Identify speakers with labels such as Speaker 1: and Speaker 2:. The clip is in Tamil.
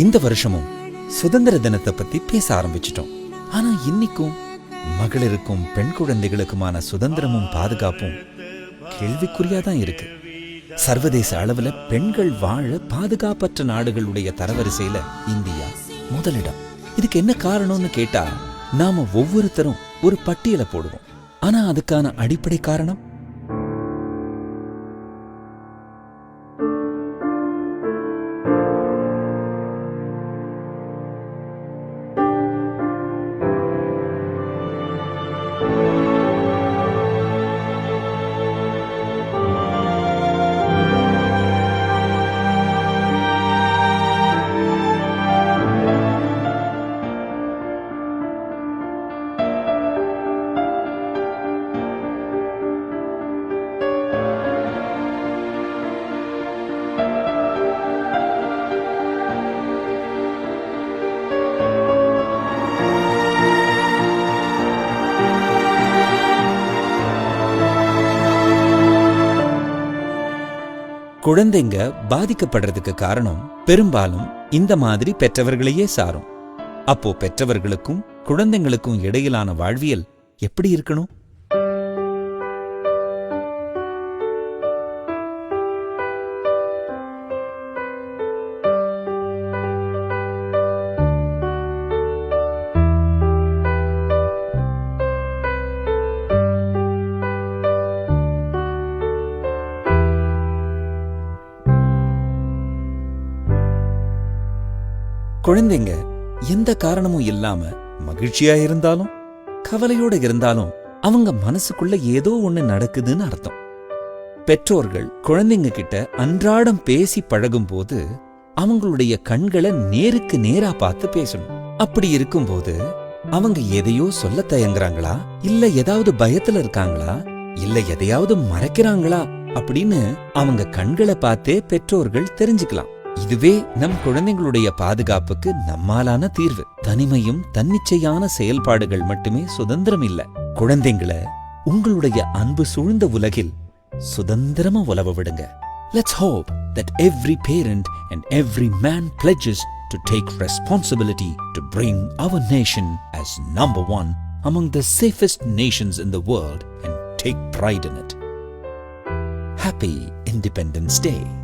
Speaker 1: இந்த வருஷமும் சுதந்திர தினத்தை பத்தி பேச ஆரம்பிச்சிட்டோம். ஆனா இன்னைக்கும் மகளிருக்கும் பெண் குழந்தைகளுக்குமான சுதந்திரமும் பாதுகாப்பும் கேள்விக்குறியாதான் இருக்கு. சர்வதேச அளவுல பெண்கள் வாழ பாதுகாப்பற்ற நாடுகளுடைய தரவரிசையில இந்தியா முதலிடம். இதுக்கு என்ன காரணம்னு கேட்டா, நாம ஒவ்வொருத்தரும் ஒரு பட்டியலை போடுவோம். ஆனா அதுக்கான அடிப்படை காரணம் குழந்தைங்க பாதிக்கப்படுறதுக்கு காரணம் பெரும்பாலும் இந்த மாதிரி பெற்றவர்களையே சாரும். அப்போ பெற்றவர்களுக்கும் குழந்தைங்களுக்கும் இடையிலான வாழ்வியல் எப்படி இருக்கணும்? குழந்தைங்க எந்த காரணமும் இல்லாம மகிழ்ச்சியா இருந்தாலும் கவலையோட இருந்தாலும் அவங்க மனசுக்குள்ள ஏதோ ஒண்ணு நடக்குதுன்னு அர்த்தம். பெற்றோர்கள் குழந்தைங்க கிட்ட அன்றாடம் பேசி பழகும் போது அவங்களுடைய கண்களை நேருக்கு நேரா பார்த்து பேசணும். அப்படி இருக்கும்போது அவங்க எதையோ சொல்ல தயங்குறாங்களா, இல்ல ஏதாவது பயத்துல இருக்காங்களா, இல்ல எதையாவது மறைக்கிறாங்களா அப்படின்னு அவங்க கண்களை பார்த்தே பெற்றோர்கள் தெரிஞ்சுக்கலாம். இதுவே நம் குழந்தைங்களுடைய பாதுகாப்புக்கு நம்மாலான தீர்வு. தனிமையும் தன்னிச்சையான செயல்பாடுகள் மட்டுமே சுதந்திரம் இல்ல. குழந்தைங்களை உங்களுடைய அன்பு சூழ்ந்த உலகில் சுதந்திரமா உலவ விடுங்க. Let's hope that every parent and every man pledges to take responsibility to bring our nation as number one among the safest nations in the world and take pride in it. Happy Independence Day.